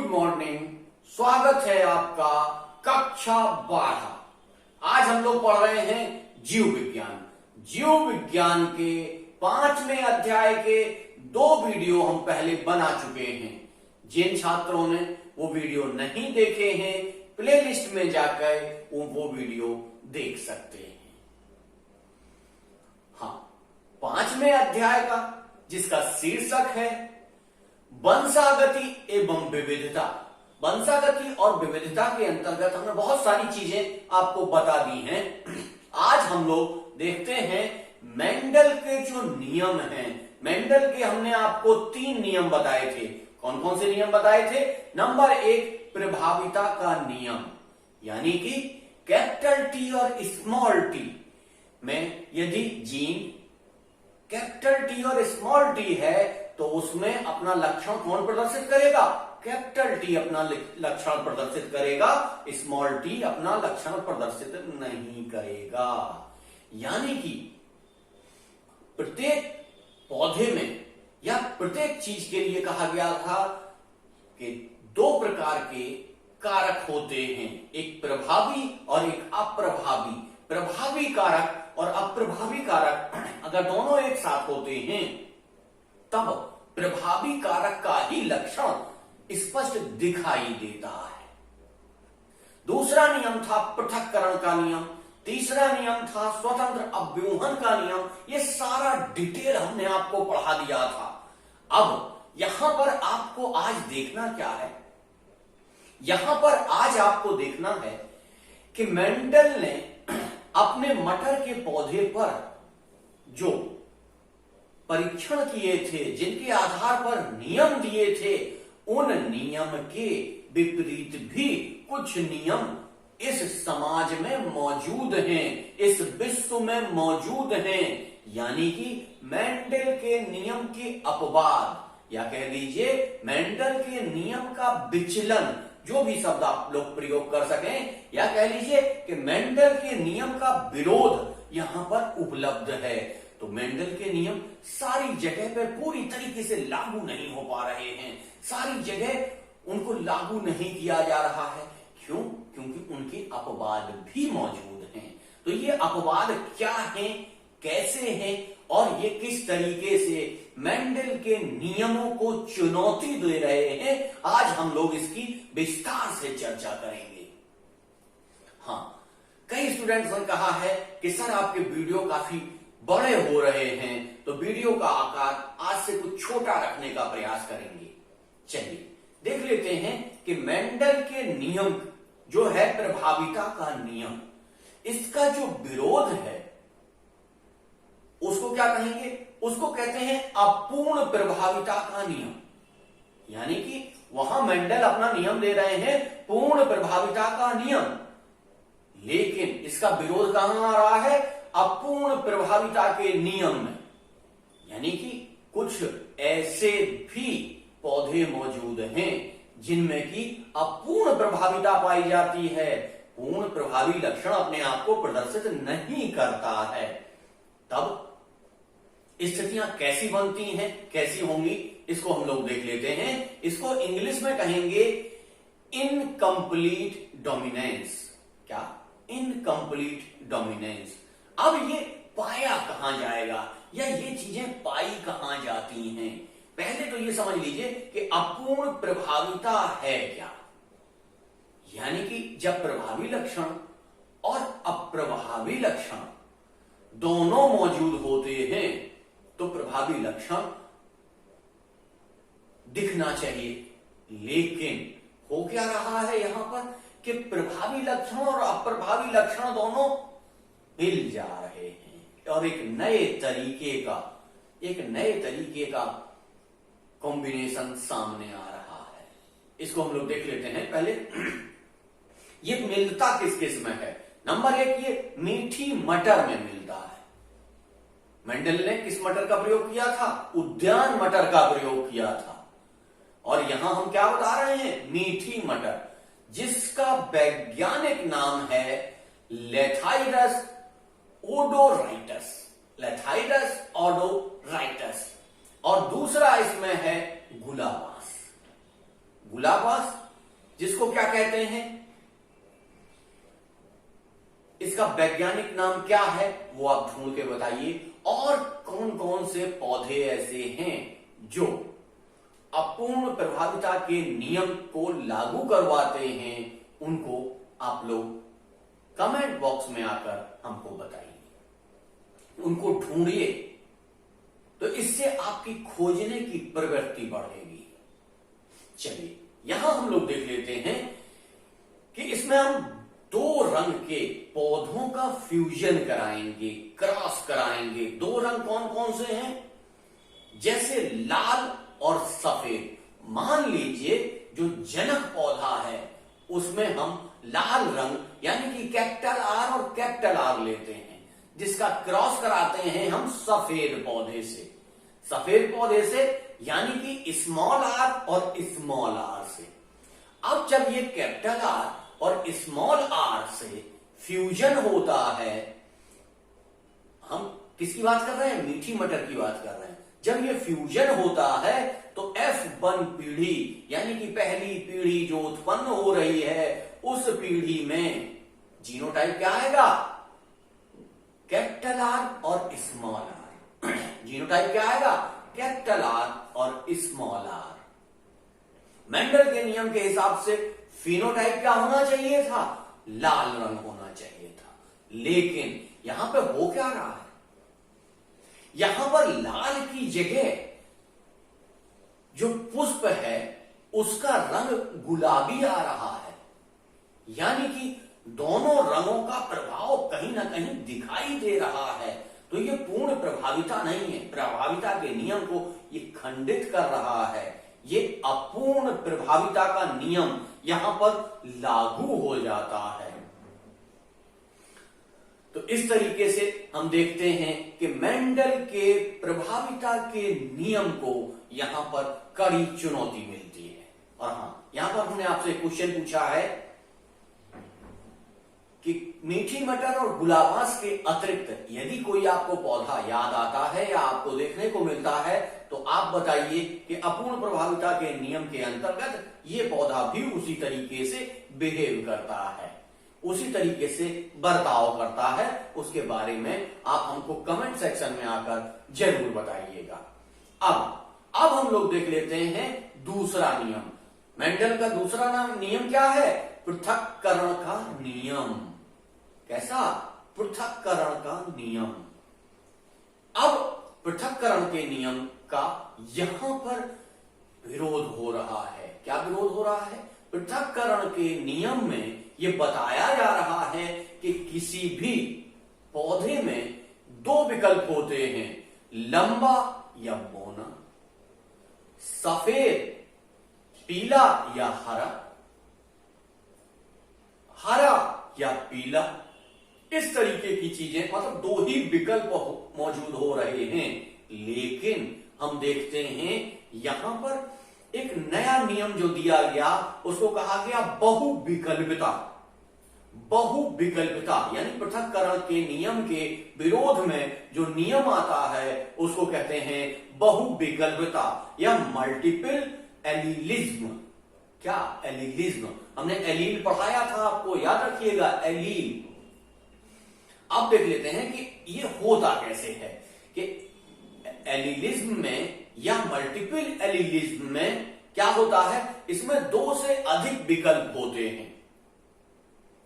Morning. स्वागत है आपका कक्षा 12। आज हम लोग पढ़ रहे हैं जीव विज्ञान। जीव विज्ञान के 5वें अध्याय के 2 वीडियो हम पहले बना चुके हैं। जिन छात्रों ने वो वीडियो नहीं देखे हैं, प्लेलिस्ट में जाकर वो वीडियो देख सकते हैं। हाँ, 5वें अध्याय का जिसका शीर्षक है वंशागति एवं विविधता। वंशागति और विविधता के अंतर्गत हमने बहुत सारी चीजें आपको बता दी हैं। आज हम लोग देखते हैं मेंडल के जो नियम हैं। मेंडल के हमने आपको 3 नियम बताए थे। कौन कौन से नियम बताए थे? नंबर 1 प्रभाविता का नियम, यानी कि कैपिटल टी और स्मॉल टी में यदि जीन कैपिटल टी और स्मॉल टी है तो उसमें अपना लक्षण कौन प्रदर्शित करेगा? कैपिटल टी अपना लक्षण प्रदर्शित करेगा, स्मॉल टी अपना लक्षण प्रदर्शित नहीं करेगा। यानी कि प्रत्येक पौधे में या प्रत्येक चीज के लिए कहा गया था कि 2 प्रकार के कारक होते हैं, एक प्रभावी और एक अप्रभावी। प्रभावी कारक और अप्रभावी कारक अगर दोनों एक साथ होते हैं तब प्रभावी कारक का ही लक्षण स्पष्ट दिखाई देता है। दूसरा नियम था पृथक्करण का नियम। तीसरा नियम था स्वतंत्र अव्यूहन का नियम। ये सारा डिटेल हमने आपको पढ़ा दिया था। अब यहां पर आपको आज देखना क्या है? यहां पर आज आपको देखना है कि मेंडल ने अपने मटर के पौधे पर जो परीक्षण किए थे, जिनके आधार पर नियम दिए थे, उन नियम के विपरीत भी कुछ नियम इस समाज में मौजूद हैं, इस विश्व में मौजूद हैं। यानी कि मेंडल के नियम के अपवाद या कह दीजिए मेंडल के नियम का विचलन, जो भी शब्द आप लोग प्रयोग कर सकें, या कह लीजिए कि मेंडल के नियम का विरोध यहां पर उपलब्ध है। तो मेंडल के नियम सारी जगह पे पूरी तरीके से लागू नहीं हो पा रहे हैं, सारी जगह उनको लागू नहीं किया जा रहा है। क्यों? क्योंकि उनके अपवाद भी मौजूद हैं। तो ये अपवाद क्या हैं, कैसे हैं और ये किस तरीके से मेंडल के नियमों को चुनौती दे रहे हैं, आज हम लोग इसकी विस्तार से चर्चा करेंगे। हाँ, कई स्टूडेंट्स ने कहा है कि सर आपके वीडियो काफी बड़े हो रहे हैं, तो वीडियो का आकार आज से कुछ छोटा रखने का प्रयास करेंगे। चलिए देख लेते हैं कि मेंडल के नियम जो है प्रभाविता का नियम, इसका जो विरोध है उसको क्या कहेंगे? उसको कहते हैं अपूर्ण प्रभाविता का नियम। यानी कि वहां मेंडल अपना नियम दे रहे हैं पूर्ण प्रभाविता का नियम, लेकिन इसका विरोध कहां आ रहा है? अपूर्ण प्रभाविता के नियम में। यानी कि कुछ ऐसे भी पौधे मौजूद हैं जिनमें कि अपूर्ण प्रभाविता पाई जाती है, पूर्ण प्रभावी लक्षण अपने आप को प्रदर्शित नहीं करता है। तब स्थितियां कैसी बनती हैं, कैसी होंगी, इसको हम लोग देख लेते हैं। इसको इंग्लिश में कहेंगे इनकम्प्लीट डोमिनेंस। क्या? Incomplete dominance. अब ये पाया कहां जाएगा या ये चीजें पाई कहां जाती हैं? पहले तो ये समझ लीजिए कि अपूर्ण प्रभाविता है क्या। यानी कि जब प्रभावी लक्षण और अप्रभावी लक्षण दोनों मौजूद होते हैं तो प्रभावी लक्षण दिखना चाहिए, लेकिन हो क्या रहा है यहां पर कि प्रभावी लक्षण और अप्रभावी लक्षण दोनों मिल जा रहे हैं और एक नए तरीके का कॉम्बिनेशन सामने आ रहा है। इसको हम लोग देख लेते हैं। पहले ये मिलता किस किस में है? नंबर 1, ये मीठी मटर में मिलता है। मेंडल ने किस मटर का प्रयोग किया था? उद्यान मटर का प्रयोग किया था। और यहां हम क्या बता रहे हैं? मीठी मटर, जिसका वैज्ञानिक नाम है लेथाइडस ओडोराइटस। लेथाइडस ओडोराइटस। और दूसरा इसमें है गुलाबास। गुलाबास, जिसको क्या कहते हैं, इसका वैज्ञानिक नाम क्या है वो आप ढूंढ के बताइए। और कौन कौन से पौधे ऐसे हैं जो अपूर्ण प्रभाविता के नियम को लागू करवाते हैं, उनको आप लोग कमेंट बॉक्स में आकर हमको बताइए, उनको ढूंढिए। तो इससे आपकी खोजने की प्रवृत्ति बढ़ेगी। चलिए यहां हम लोग देख लेते हैं कि इसमें हम दो रंग के पौधों का फ्यूजन कराएंगे, क्रॉस कराएंगे। दो रंग कौन कौन से हैं? जैसे लाल और सफेद। मान लीजिए जो जनक पौधा है उसमें हम लाल रंग यानी कि कैपिटल आर और कैपिटल आर लेते हैं, जिसका क्रॉस कराते हैं हम सफेद पौधे से। सफेद पौधे से यानी कि स्मॉल आर और स्मॉल आर से। अब जब ये कैपिटल आर और स्मॉल आर से फ्यूजन होता है, हम किसकी बात कर रहे हैं? मीठी मटर की बात कर रहे हैं। जब ये फ्यूजन होता है तो F1 पीढ़ी यानी कि पहली पीढ़ी जो उत्पन्न हो रही है, उस पीढ़ी में जीनोटाइप क्या आएगा? कैपिटल आर और स्मॉल आर। जीनोटाइप क्या आएगा? कैपिटल आर और स्मॉल आर। मेंडल के नियम के हिसाब से फिनोटाइप क्या होना चाहिए था? लाल रंग होना चाहिए था। लेकिन यहां पे हो क्या रहा है? यहां पर लाल की जगह जो पुष्प है उसका रंग गुलाबी आ रहा है, यानी कि दोनों रंगों का प्रभाव कहीं ना कहीं दिखाई दे रहा है। तो ये पूर्ण प्रभाविता नहीं है, प्रभाविता के नियम को ये खंडित कर रहा है। ये अपूर्ण प्रभाविता का नियम यहां पर लागू हो जाता है। तो इस तरीके से हम देखते हैं कि मेंडल के प्रभाविता के नियम को यहां पर कड़ी चुनौती मिलती है। और हां, यहां पर हमने आपसे क्वेश्चन पूछा है कि मीठी मटर और गुलाबास के अतिरिक्त यदि कोई आपको पौधा याद आता है या आपको देखने को मिलता है तो आप बताइए कि अपूर्ण प्रभाविता के नियम के अंतर्गत ये पौधा भी उसी तरीके से बिहेव करता है, उसी तरीके से बर्ताव करता है। उसके बारे में आप हमको कमेंट सेक्शन में आकर जरूर बताइएगा। अब हम लोग देख लेते हैं दूसरा नियम। मेंडल का दूसरा नियम क्या है? पृथक्करण का नियम। कैसा? पृथक्करण का नियम। अब पृथक्करण के नियम का यहां पर विरोध हो रहा है। क्या विरोध हो रहा है? पृथक्करण के नियम में यह बताया जा रहा है कि किसी भी पौधे में दो विकल्प होते हैं, लंबा या बौना, सफेद, पीला या हरा, हरा या पीला। इस तरीके की चीजें, मतलब दो ही विकल्प मौजूद हो रहे हैं। लेकिन हम देखते हैं यहां पर एक नया नियम जो दिया गया उसको कहा गया बहुविकल्पिता। बहुविकल्पिता यानी पृथक्करण के नियम के विरोध में जो नियम आता है उसको कहते हैं बहुविकल्पिता या मल्टीपल एलिलिज्म। क्या? एलिलिज्म। हमने एलील पढ़ाया था, आपको याद रखिएगा, एलील। अब देख लेते हैं कि ये होता कैसे है कि एलिलिज्म में या मल्टीपल एलिलिज्म में क्या होता है? इसमें दो से अधिक विकल्प होते हैं।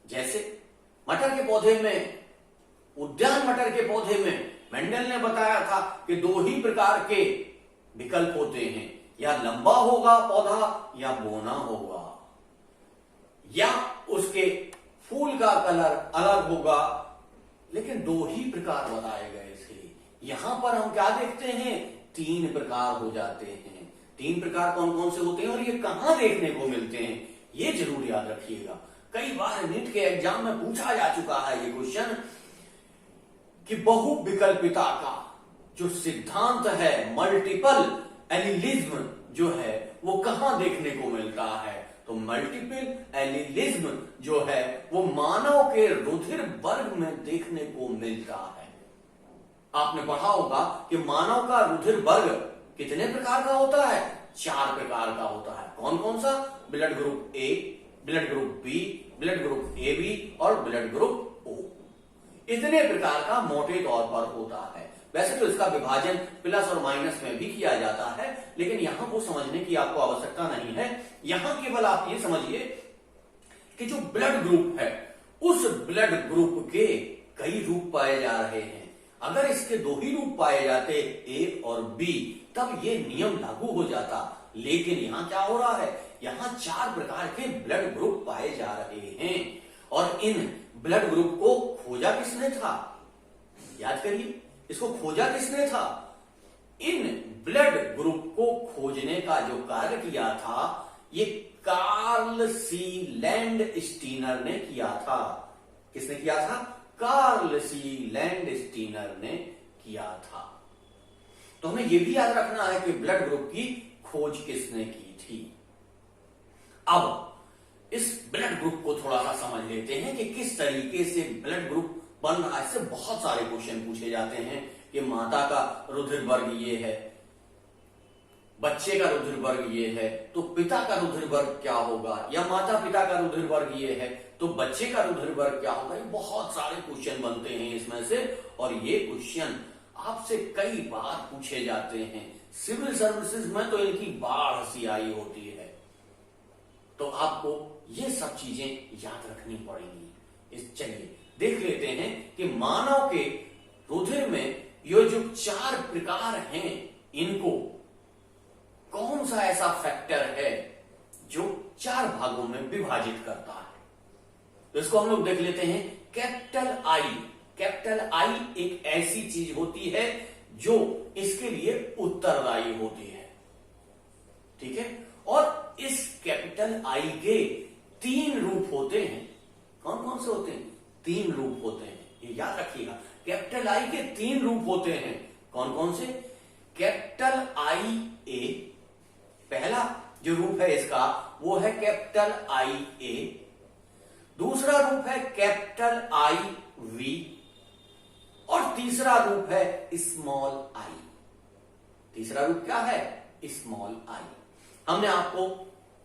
जैसे मटर के पौधे में, उद्यान मटर के पौधे में मेंडल ने बताया था कि दो ही प्रकार के विकल्प होते हैं, या लंबा होगा पौधा या बोना होगा, या उसके फूल का कलर अलग होगा। लेकिन दो ही प्रकार बताए गए थे। यहां पर हम क्या देखते हैं? तीन प्रकार हो जाते हैं। तीन प्रकार कौन कौन से होते हैं और ये कहां देखने को मिलते हैं, ये जरूर याद रखिएगा। कई बार नीट के एग्जाम में पूछा जा चुका है ये क्वेश्चन कि बहुविकल्पिता का जो सिद्धांत है, मल्टीपल एलिलिज्म जो है वो कहां देखने को मिलता है? तो मल्टीपल एलिलिज्म जो है वो मानव के रुधिर वर्ग में देखने को मिलता है। आपने पढ़ा होगा कि मानव का रुधिर वर्ग कितने प्रकार का होता है? 4 प्रकार का होता है। कौन कौन सा? Blood group A, blood group B, blood group A B और ब्लड ग्रुप ओ। इतने प्रकार का मोटे तौर पर होता है। वैसे तो इसका विभाजन प्लस और माइनस में भी किया जाता है, लेकिन यहां वो समझने की आपको आवश्यकता नहीं है। यहां केवल आप ये समझिए कि जो ब्लड ग्रुप है उस ब्लड ग्रुप के कई रूप पाए जा रहे हैं। अगर इसके 2 ही रूप पाए जाते, ए और बी, तब ये नियम लागू हो जाता। लेकिन यहां क्या हो रहा है? यहां 4 प्रकार के ब्लड ग्रुप पाए जा रहे हैं और इन ब्लड ग्रुप को खोजा किसने था? याद करिए, इसको खोजा किसने था? इन ब्लड ग्रुप को खोजने का जो कार्य किया था ये कार्ल सी लैंडस्टीनर ने किया था। किसने किया था? कार्ल सी लैंडस्टीनर ने किया था। तो हमें यह भी याद रखना है कि ब्लड ग्रुप की खोज किसने की थी। अब इस ब्लड ग्रुप को थोड़ा सा समझ लेते हैं कि किस तरीके से ब्लड ग्रुप बन रहा है। इससे बहुत सारे क्वेश्चन पूछे जाते हैं कि माता का रुधिर वर्ग ये है, बच्चे का रुधिर वर्ग ये है, तो पिता का रुधिर वर्ग क्या होगा, या माता पिता का रुधिर वर्ग ये है तो बच्चे का रुधिर वर्ग क्या होगा। ये बहुत सारे क्वेश्चन बनते हैं इसमें से, और ये क्वेश्चन आपसे कई बार पूछे जाते हैं। सिविल सर्विसेज में तो इनकी बाढ़ सी आई होती है। तो आपको ये सब चीजें याद रखनी पड़ेंगी। चलिए देख लेते हैं कि मानव के रुधिर में ये जो 4 प्रकार हैं, इनको कौन सा ऐसा फैक्टर है जो 4 भागों में विभाजित करता है। तो इसको हम लोग देख लेते हैं। Capital I. कैपिटल आई एक ऐसी चीज होती है जो इसके लिए उत्तरदायी होती है, ठीक है। और इस कैपिटल आई के 3 रूप होते हैं। कौन कौन से होते हैं? 3 रूप होते हैं, ये याद रखिएगा। कैपिटल आई के 3 रूप होते हैं। कौन कौन से? कैपिटल आई ए, पहला जो रूप है इसका वो है कैपिटल आई ए। दूसरा रूप है कैपिटल आई वी और तीसरा रूप है स्मॉल आई। तीसरा रूप क्या है? Small I. हमने आपको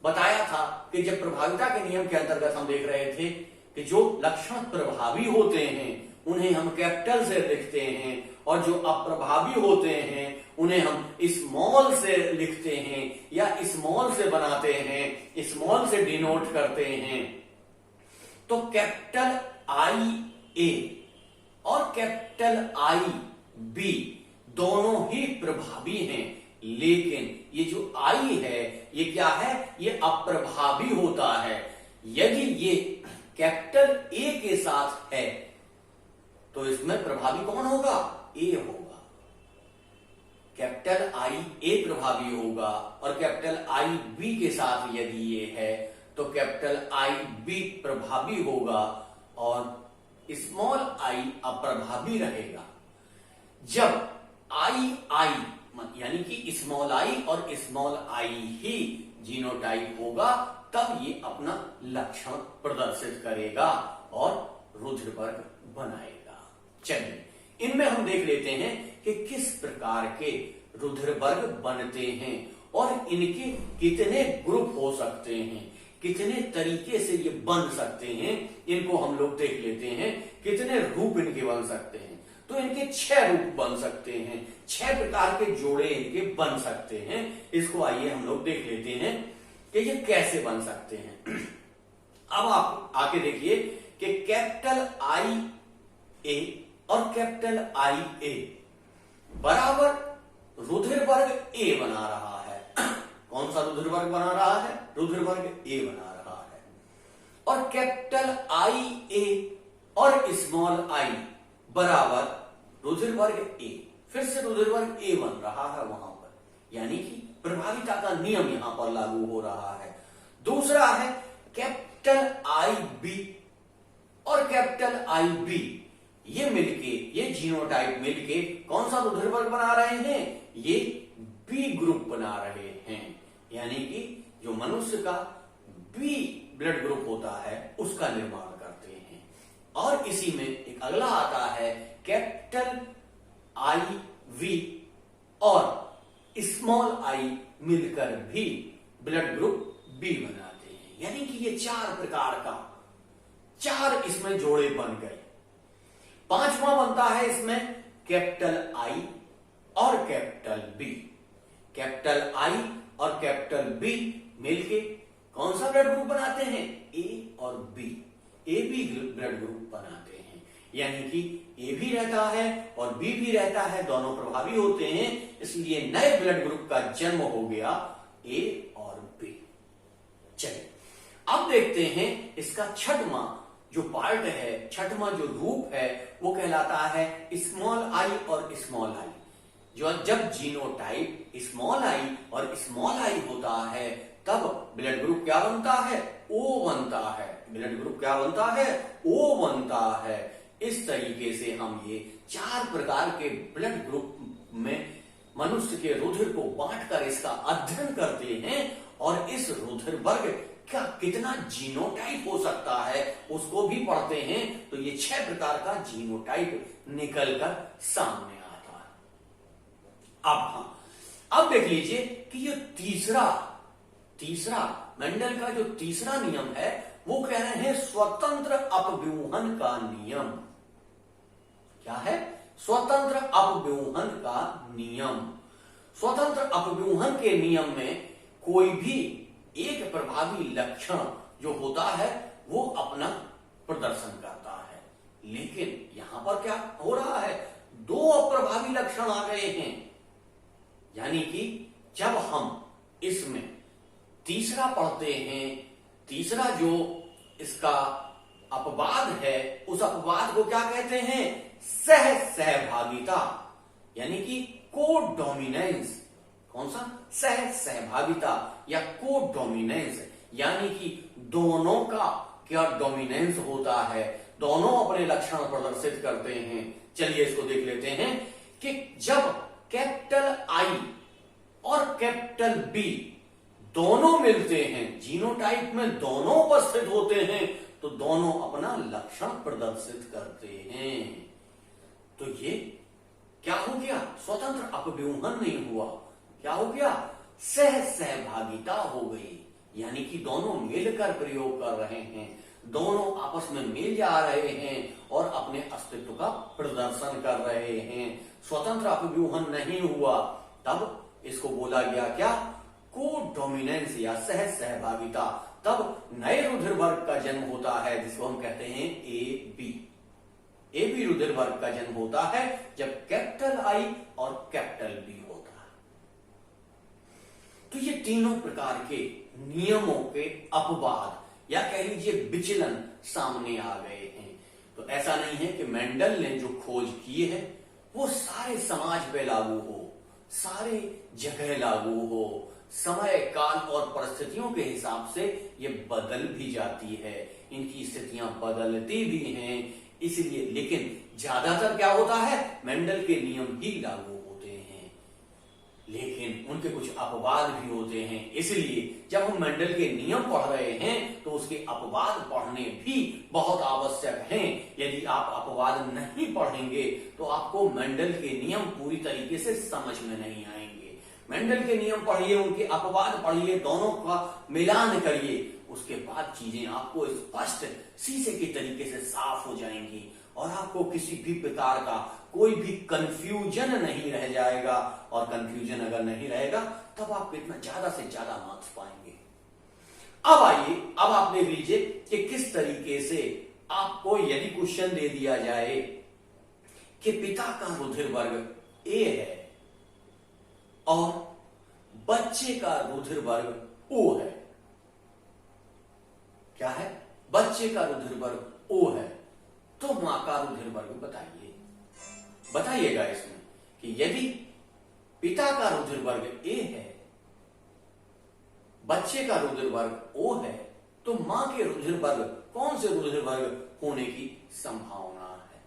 बताया था कि जब प्रभाविता के नियम के अंतर्गत हम देख रहे थे कि जो लक्षण प्रभावी होते हैं उन्हें हम कैपिटल से लिखते हैं और जो अप्रभावी होते हैं उन्हें हम स्मॉल से लिखते हैं या स्मॉल से बनाते हैं, स्मॉल से डिनोट करते हैं। तो कैपिटल आई ए और कैपिटल आई बी दोनों ही प्रभावी हैं, लेकिन ये जो आई है ये क्या है? ये अप्रभावी होता है। यदि ये कैपिटल ए के साथ है तो इसमें प्रभावी कौन होगा? ए होगा। कैपिटल आई ए प्रभावी होगा और कैपिटल आई बी के साथ यदि ये है तो कैपिटल आई बी प्रभावी होगा और स्मॉल आई अप्रभावी रहेगा। जब आई आई यानी कि स्मॉल आई और स्मॉल आई ही जीनोटाइप होगा तब ये अपना लक्षण प्रदर्शित करेगा और रुधिर वर्ग बनाएगा। चलिए इनमें हम देख लेते हैं कि किस प्रकार के रुधिर वर्ग बनते हैं और इनके कितने ग्रुप हो सकते हैं, कितने तरीके से ये बन सकते हैं, इनको हम लोग देख लेते हैं। कितने रूप इनके बन सकते हैं? तो इनके 6 रूप बन सकते हैं, 6 प्रकार के जोड़े इनके बन सकते हैं। इसको आइए हम लोग देख लेते हैं कि ये कैसे बन सकते हैं। अब आप आके देखिए कि कैपिटल आई ए और कैपिटल आई ए बराबर रुधिर वर्ग ए बना रहा है। कौन सा रुधिर वर्ग बना रहा है? रुधिर वर्ग ए बना रहा है। और कैपिटल आई ए और स्मॉल आई बराबर रुधिर वर्ग ए, फिर से रुधिर वर्ग ए बन रहा है वहां पर, यानी कि प्रभाविता का नियम यहां पर लागू हो रहा है। दूसरा है कैपिटल आई बी और कैपिटल आई बी, ये मिलके, ये जीनोटाइप मिलके कौन सा रुधिर वर्ग बना रहे हैं? ये बी ग्रुप बना रहे हैं, यानी कि जो मनुष्य का बी ब्लड ग्रुप होता है उसका निर्माण करते हैं। और इसी में एक अगला आता है कैपिटल आई वी और स्मॉल आई मिलकर भी ब्लड ग्रुप बी बनाते हैं। यानी कि ये 4 प्रकार का 4 इसमें जोड़े बन गए। 5वां बनता है इसमें कैपिटल आई और कैपिटल बी। कैपिटल आई और कैपिटल बी मिलके कौन सा ब्लड ग्रुप बनाते हैं? ए और B. A B blood group बनाते हैं। यानी कि ए भी रहता है और बी भी रहता है, दोनों प्रभावी होते हैं, इसलिए नए ब्लड ग्रुप का जन्म हो गया ए और बी। चलिए अब देखते हैं इसका छठवां जो पार्ट है, छठवां जो रूप है वो कहलाता है स्मॉल आई और स्मॉल आई। जो जब जीनोटाइप स्मॉल आई और स्मॉल आई होता है तब ब्लड ग्रुप क्या बनता है? ओ बनता है। ब्लड ग्रुप क्या बनता है? ओ बनता है। इस तरीके से हम ये 4 प्रकार के ब्लड ग्रुप में मनुष्य के रुधिर को बांटकर इसका अध्ययन करते हैं और इस रुधिर वर्ग क्या कितना जीनोटाइप हो सकता है उसको भी पढ़ते हैं। तो ये 6 प्रकार का जीनोटाइप निकलकर सामने आता है। अब देख लीजिए कि ये तीसरा मेंडल का जो तीसरा नियम है वो कह रहे हैं स्वतंत्र अपव्यूहन का नियम। क्या है? स्वतंत्र अपव्यूहन का नियम। स्वतंत्र अपव्यूहन के नियम में कोई भी एक प्रभावी लक्षण जो होता है वो अपना प्रदर्शन करता है, लेकिन यहां पर क्या हो रहा है? 2 अप्रभावी लक्षण आ गए हैं। यानी कि जब हम इसमें तीसरा पढ़ते हैं, तीसरा जो इसका अपवाद है उस अपवाद को क्या कहते हैं? सहभागिता, यानी कि को डोमिनेंस। कौन सा? सहभागिता या को डोमिनेंस, यानी कि दोनों का क्या डोमिनेंस होता है, दोनों अपने लक्षण प्रदर्शित करते हैं। चलिए इसको देख लेते हैं कि जब कैपिटल आई और कैपिटल बी दोनों मिलते हैं, जीनोटाइप में दोनों उपस्थित होते हैं, तो दोनों अपना लक्षण प्रदर्शित करते हैं। तो ये क्या हो गया? स्वतंत्र अपव्यूहन नहीं हुआ, क्या हो गया? सहभागिता हो गई। यानी कि दोनों मिलकर प्रयोग कर रहे हैं, दोनों आपस में मिल जा रहे हैं और अपने अस्तित्व का प्रदर्शन कर रहे हैं। स्वतंत्र अपव्यूहन नहीं हुआ, तब इसको बोला गया क्या? को डोमिनेंस या सहभागिता। तब नए रुधिर वर्ग का जन्म होता है जिसको हम कहते हैं ए बी। ए बी रुधिर वर्ग का जन्म होता है जब कैपिटल आई और कैपिटल बी होता है। तो ये तीनों प्रकार के नियमों के अपवाद या कह लीजिए विचलन सामने आ गए हैं। तो ऐसा नहीं है कि मेंडल ने जो खोज की है वो सारे समाज पे लागू हो, सारे जगह लागू हो। समय काल और परिस्थितियों के हिसाब से ये बदल भी जाती है, इनकी स्थितियां बदलती भी हैं, इसलिए। लेकिन ज्यादातर क्या होता है? मेंडल के नियम ही लागू होते हैं, लेकिन उनके कुछ अपवाद भी होते हैं। इसलिए जब हम मेंडल के नियम पढ़ रहे हैं तो उसके अपवाद पढ़ने भी बहुत आवश्यक हैं। यदि आप अपवाद नहीं पढ़ेंगे तो आपको मेंडल के नियम पूरी तरीके से समझ में नहीं आएंगे। मेंडल के नियम पढ़िए, उनके अपवाद पढ़िए, दोनों का मिलान करिए, उसके बाद चीजें आपको स्पष्ट शीशे के तरीके से साफ हो जाएंगी और आपको किसी भी प्रकार का कोई भी कंफ्यूजन नहीं रह जाएगा। और कंफ्यूजन अगर नहीं रहेगा तब आप कितना ज्यादा से ज्यादा मार्क्स पाएंगे। अब आइए, अब आप देख लीजिए कि किस तरीके से आपको यदि क्वेश्चन दे दिया जाए कि पिता का रुधिर वर्ग ए है और बच्चे का रुधिर वर्ग ओ है। क्या है? बच्चे का रुधिर वर्ग ओ है, तो मां का रुधिर वर्ग बताइएगा इसमें कि यदि पिता का रुधिर वर्ग ए है, बच्चे का रुधिर वर्ग ओ है, तो मां के रुधिर वर्ग कौन से रुधिर वर्ग होने की संभावना है?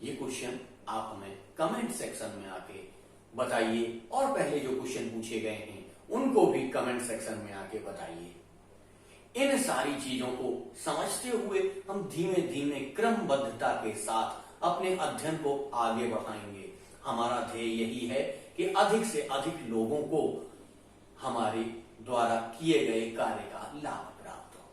ये क्वेश्चन आप हमें कमेंट सेक्शन में आके बताइए और पहले जो क्वेश्चन पूछे गए हैं उनको भी कमेंट सेक्शन में आके बताइए। इन सारी चीजों को समझते हुए हम धीमे धीमे क्रमबद्धता के साथ अपने अध्ययन को आगे बढ़ाएंगे। हमारा ध्येय यही है कि अधिक से अधिक लोगों को हमारे द्वारा किए गए कार्य का लाभ प्राप्त हो।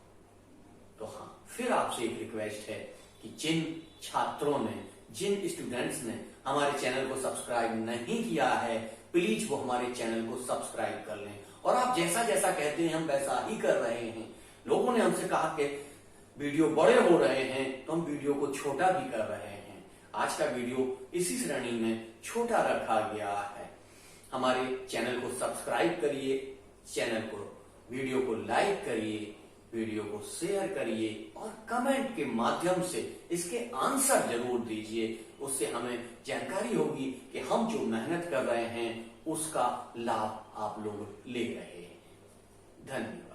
तो हाँ, फिर आपसे एक रिक्वेस्ट है कि जिन छात्रों ने, जिन स्टूडेंट्स ने हमारे चैनल को सब्सक्राइब नहीं किया है, प्लीज वो हमारे चैनल को सब्सक्राइब कर लें। और आप जैसा जैसा कहते हैं हम वैसा ही कर रहे हैं। लोगों ने हमसे कहा कि वीडियो बड़े हो रहे हैं तो हम वीडियो को छोटा भी कर रहे हैं। आज का वीडियो इसी श्रेणी में छोटा रखा गया है। हमारे चैनल को सब्सक्राइब करिए, चैनल को, वीडियो को लाइक करिए, वीडियो को शेयर करिए और कमेंट के माध्यम से इसके आंसर जरूर दीजिए। उससे हमें जानकारी होगी कि हम जो मेहनत कर रहे हैं उसका लाभ आप लोग ले रहे हैं। धन्यवाद।